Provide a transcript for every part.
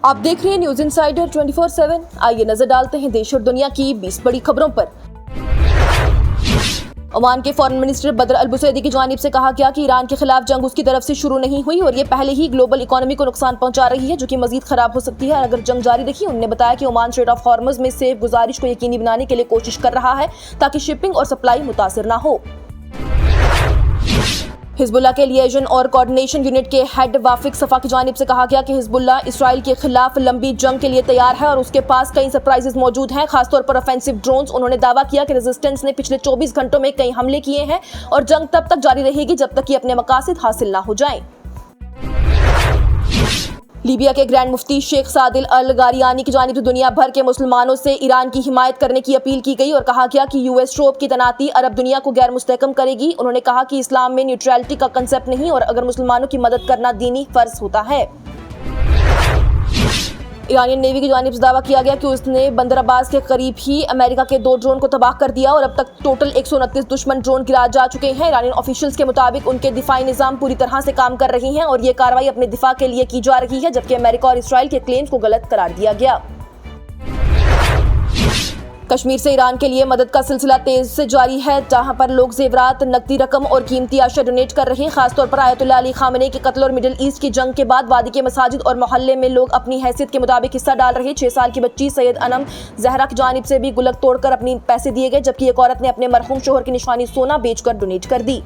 आप देख रहे हैं न्यूज इनसाइडर 24/7। आइए नजर डालते हैं देश और दुनिया की 20 बड़ी खबरों पर। ओमान के फॉरेन मिनिस्टर बदर अल बुसैदी की जानिब से कहा गया कि ईरान के खिलाफ जंग उसकी तरफ से शुरू नहीं हुई और ये पहले ही ग्लोबल इकोनॉमी को नुकसान पहुंचा रही है, जो कि मजीद खराब हो सकती है अगर जंग जारी रही। उन्होंने बताया कि ओमान स्ट्रेट ऑफ हॉर्मुज में सेफ गुजारिश को यकीनी बनाने के लिए कोशिश कर रहा है ताकि शिपिंग और सप्लाई मुतासिर न हो। हिजबुल्लाह के लिएजन और कोऑर्डिनेशन यूनिट के हेड वाफिक सफा की जानिब से कहा गया कि हिजबुल्लाह इसराइल के खिलाफ लंबी जंग के लिए तैयार है और उसके पास कई सरप्राइजेस मौजूद हैं, खासतौर पर ऑफेंसिव ड्रोन्स। उन्होंने दावा किया कि रेजिस्टेंस ने पिछले 24 घंटों में कई हमले किए हैं और जंग तब तक जारी रहेगी जब तक कि अपने मकासद हासिल न हो जाएं। लीबिया के ग्रैंड मुफ्ती शेख सादिल अल गारियानी की जानिब से दुनिया भर के मुसलमानों से ईरान की हिमायत करने की अपील की गई और कहा गया कि यूएस ट्रोप की तैनाती अरब दुनिया को गैर मुस्तहकम करेगी। उन्होंने कहा कि इस्लाम में न्यूट्रलिटी का कंसेप्ट नहीं और अगर मुसलमानों की मदद करना दीनी फर्ज होता है। ईरानियन नेवी की जानिब से दावा किया गया कि उसने बंदर अब्बास के करीब ही अमेरिका के 2 ड्रोन को तबाह कर दिया और अब तक टोटल 129 दुश्मन ड्रोन गिरा जा चुके हैं। ईरानियन ऑफिशियल्स के मुताबिक उनके दिफाई निज़ाम पूरी तरह से काम कर रही हैं और ये कार्रवाई अपने दिफा के लिए की जा रही है, जबकि अमेरिका और इसराइल के क्लेम्स को गलत करार दिया गया। कश्मीर से ईरान के लिए मदद का सिलसिला तेज से जारी है, जहां पर लोग जेवरात, नकदी रकम और कीमती अशिया डोनेट कर रहे हैं। खासतौर पर आयतुल्लाह अली खामेनी के कत्ल और मिडिल ईस्ट की जंग के बाद वादी के मसाजिद और मोहल्ले में लोग अपनी हैसियत के मुताबिक हिस्सा डाल रहे हैं। 6 साल की बच्ची सैयद अनम जहरा की जानिब से भी गुल्लक तोड़कर अपनी पैसे दिए गए, जबकि एक औरत ने अपने मरहूम शोहर की निशानी सोना बेचकर डोनेट कर दी।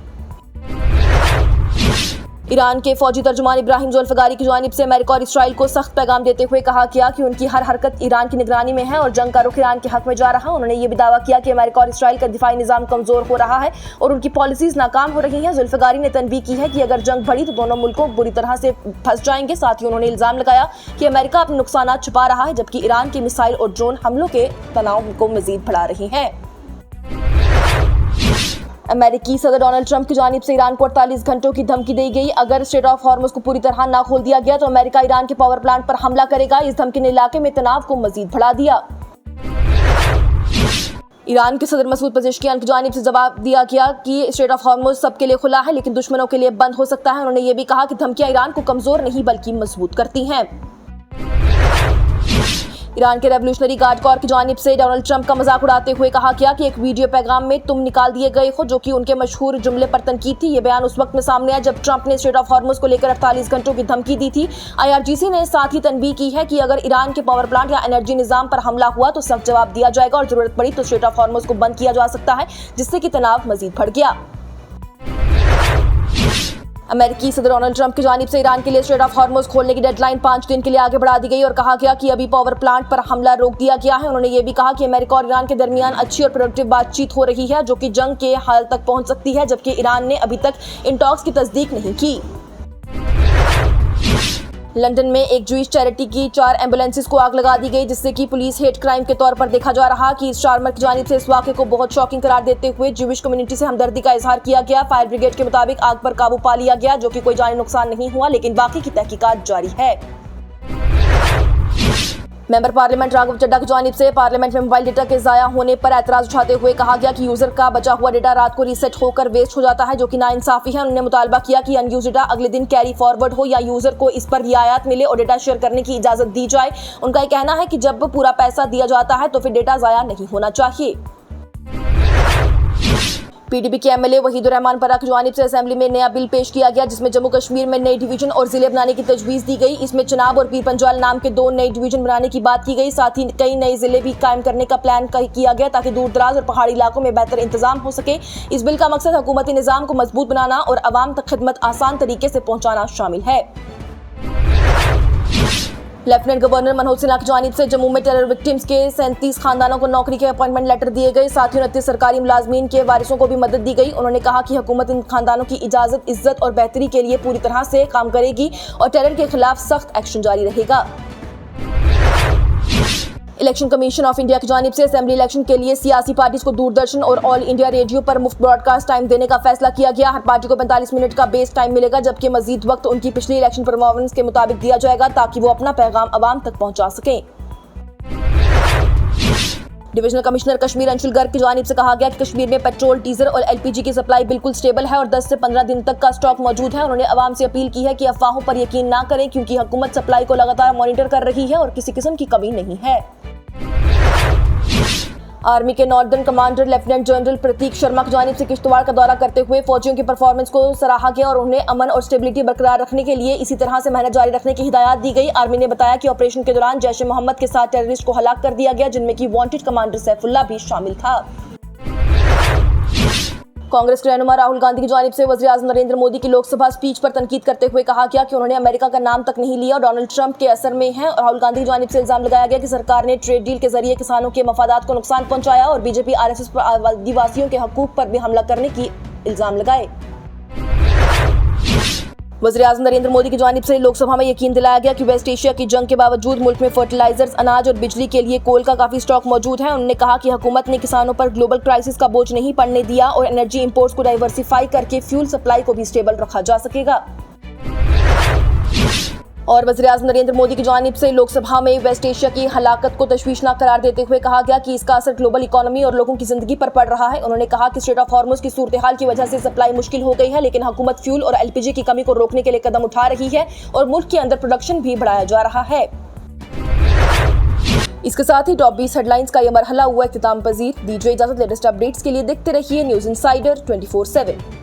ईरान के फौजी तर्जुमान इब्राहिम जुल्फिकारी की जानिब से अमेरिका और इसराइल को सख्त पैगाम देते हुए कहा गया कि उनकी हर हरकत ईरान की निगरानी में है और जंग का रुख ईरान के हक में जा रहा है। उन्होंने ये भी दावा किया कि अमेरिका और इसराइल का दिफाई निज़ाम कमजोर हो रहा है और उनकी पॉलिसीज नाकाम हो रही हैं। जुल्फिकारी ने तनबीह की है कि अगर जंग बढ़ी तो दोनों मुल्कों बुरी तरह से फंस जाएंगे। साथ ही उन्होंने इल्जाम लगाया कि अमेरिका अपने नुकसान छुपा रहा है, जबकि ईरान के मिसाइल और ड्रोन हमलों के तनाव को मजीद बढ़ा रही हैं। अमेरिकी सदर डोनाल्ड ट्रंप की जानिब से ईरान को 48 घंटों की धमकी दी गई। अगर स्ट्रेट ऑफ हॉर्मुज को पूरी तरह ना खोल दिया गया तो अमेरिका ईरान के पावर प्लांट पर हमला करेगा। इस धमकी ने इलाके में तनाव को मजीद बढ़ा दिया। ईरान के सदर मसूद पेजेश्कियान की जानिब से जवाब दिया गया कि स्ट्रेट ऑफ हॉर्मुज सबके लिए खुला है लेकिन दुश्मनों के लिए बंद हो सकता है। उन्होंने ये भी कहा कि धमकियां ईरान को कमजोर नहीं बल्कि मजबूत करती हैं। ईरान के रेवोल्यूशनरी गार्ड कोर की जानिब से डोनाल्ड ट्रंप का मजाक उड़ाते हुए कहा गया कि एक वीडियो पैगाम में तुम निकाल दिए गए हो, जो कि उनके मशहूर जुमले पर तनकीद थी। ये बयान उस वक्त में सामने आया जब ट्रंप ने स्ट्रेट ऑफ हॉर्मुज को लेकर 48 घंटों की धमकी दी थी। IRGC ने साथ ही तनबीह की है कि अगर ईरान के पावर प्लांट या एनर्जी निजाम पर हमला हुआ तो सख्त जवाब दिया जाएगा और जरूरत पड़ी तो स्ट्रेट ऑफ हॉर्मुज को बंद किया जा सकता है, जिससे कि तनाव मजीद बढ़ गया। अमेरिकी सदर डोनाल्ड ट्रंप की जानिब से ईरान के लिए स्ट्रेट ऑफ हॉर्मुज खोलने की डेडलाइन 5 दिन के लिए आगे बढ़ा दी गई और कहा गया कि अभी पावर प्लांट पर हमला रोक दिया गया है। उन्होंने ये भी कहा कि अमेरिका और ईरान के दरमियान अच्छी और प्रोडक्टिव बातचीत हो रही है, जो कि जंग के हाल तक पहुंच सकती है, जबकि ईरान ने अभी तक इन टॉक्स की तस्दीक नहीं की। लंदन में एक जूइश चैरिटी की 4 एम्बुलेंसेस को आग लगा दी गई, जिससे कि पुलिस हेट क्राइम के तौर पर देखा जा रहा कि स्टारमर की जानिब से इस वाक़े को बहुत शॉकिंग करार देते हुए जूइश कम्युनिटी से हमदर्दी का इजहार किया गया। फायर ब्रिगेड के मुताबिक आग पर काबू पा लिया गया, जो कि कोई जानी नुकसान नहीं हुआ, लेकिन बाकी की तहकीकात जारी है। मेंबर पार्लियामेंट राघव चड्ढा की जानिब से पार्लियामेंट में मोबाइल डेटा के ज़ाया होने पर एतराज़ उठाते हुए कहा गया कि यूज़र का बचा हुआ डेटा रात को रीसेट होकर वेस्ट हो जाता है, जो कि नाइंसाफ़ी है। उन्होंने मुतालबा किया कि अनयूज डेटा अगले दिन कैरी फॉरवर्ड हो या यूज़र को इस पर रियायत मिले और डेटा शेयर करने की इजाज़त दी जाए। उनका यह कहना है कि जब पूरा पैसा दिया जाता है तो फिर डेटा ज़ाया नहीं होना चाहिए। PDP के MLA वहीदुर रहमान परा की जानिब से असेंबली में नया बिल पेश किया गया, जिसमें जम्मू कश्मीर में नई डिवीजन और जिले बनाने की तजवीज़ दी गई। इसमें चनाब और पीर पंजाल नाम के 2 नए डिवीजन बनाने की बात की गई। साथ ही कई नए जिले भी कायम करने का प्लान किया गया ताकि दूर दराज और पहाड़ी इलाकों में बेहतर इंतजाम हो सके। इस बिल का मकसद हुकूमती निज़ाम को मजबूत बनाना और आवाम तक खिदमत आसान तरीके से पहुँचाना शामिल है। लेफ्टिनेंट गवर्नर मनोज सिन्हा की जानिब से जम्मू में टेरर विक्टिम्स के 37 खानदानों को नौकरी के अपॉइंटमेंट लेटर दिए गए। साथ ही 29 सरकारी मुलाजमीन के वारिसों को भी मदद दी गई। उन्होंने कहा कि हुकूमत इन खानदानों की इजाजत, इज्जत और बेहतरी के लिए पूरी तरह से काम करेगी और टेरर के खिलाफ सख्त एक्शन जारी रहेगा। इलेक्शन कमीशन ऑफ इंडिया की जानिब से असेंबली इलेक्शन के लिए सियासी पार्टीज को दूरदर्शन और ऑल इंडिया रेडियो पर मुफ्त ब्रॉडकास्ट टाइम देने का फैसला किया गया। हर पार्टी को 45 मिनट का बेस टाइम मिलेगा, जबकि मजीद वक्त उनकी पिछली इलेक्शन परफॉर्मेंस के मुताबिक दिया जाएगा ताकि वो अपना पैगाम आवाम तक पहुंचा सकें। डिविजनल कमिश्नर कश्मीर अंशुल गर्ग की जानिब से कहा गया कि कश्मीर में पेट्रोल, डीजल और एलपीजी की सप्लाई बिल्कुल स्टेबल है और 10 से 15 दिन तक का स्टॉक मौजूद है। उन्होंने अवाम से अपील की है कि अफवाहों पर यकीन ना करें क्योंकि हुकूमत सप्लाई को लगातार मॉनिटर कर रही है और किसी किस्म की कमी नहीं है। आर्मी के नॉर्दर्न कमांडर लेफ्टिनेंट जनरल प्रतीक शर्मा की जानिब से किश्तवाड़ का दौरा करते हुए फौजियों की परफॉर्मेंस को सराहा गया और उन्हें अमन और स्टेबिलिटी बरकरार रखने के लिए इसी तरह से मेहनत जारी रखने की हिदायत दी गई। आर्मी ने बताया कि ऑपरेशन के दौरान जैश ए मोहम्मद के 7 टेररिस्ट को हलाक कर दिया गया, जिनमें की वांटेड कमांडर सैफुल्लाह भी शामिल था। कांग्रेस के रहनुमा राहुल गांधी की जानिब से वज़ीर-ए-आज़म नरेंद्र मोदी की लोकसभा स्पीच पर तनकीद करते हुए कहा गया कि उन्होंने अमेरिका का नाम तक नहीं लिया और डोनाल्ड ट्रंप के असर में हैं। राहुल गांधी की जानिब से इल्जाम लगाया गया कि सरकार ने ट्रेड डील के जरिए किसानों के मफादात को नुकसान पहुंचाया और बीजेपी आरएसएस पर आदिवासियों के हकूक पर भी हमला करने की इल्जाम लगाए। वज़ीर-ए-आज़म नरेंद्र मोदी की जानिब से लोकसभा में यकीन दिलाया गया कि वेस्ट एशिया की जंग के बावजूद मुल्क में फर्टिलाइजर्स, अनाज और बिजली के लिए कोल का काफी स्टॉक मौजूद है। उन्होंने कहा कि हुकूमत ने किसानों पर ग्लोबल क्राइसिस का बोझ नहीं पड़ने दिया और एनर्जी इंपोर्ट्स को डाइवर्सिफाई करके फ्यूल सप्लाई को भी स्टेबल रखा जा सकेगा। और वज़ीर-ए-आज़म नरेंद्र मोदी की जानिब से लोकसभा में वेस्ट एशिया की हलाकत को तशवीशनाक करार देते हुए कहा गया कि इसका असर ग्लोबल इकोनॉमी और लोगों की जिंदगी पर पड़ रहा है। उन्होंने कहा कि स्ट्रेट ऑफ हॉर्मुज़ की सूरत हाल की वजह से सप्लाई मुश्किल हो गई है, लेकिन हुकूमत फ्यूल और एलपीजी की कमी को रोकने के लिए कदम उठा रही है और मुल्क के अंदर प्रोडक्शन भी बढ़ाया जा रहा है। इसके साथ ही टॉप 20 हेडलाइंस का यह मरहला हुआ इख्तिताम पजीर। दीजिए इजाजत। लेटेस्ट अपडेट्स के लिए देखते रहिए न्यूज़ इनसाइडर 24/7।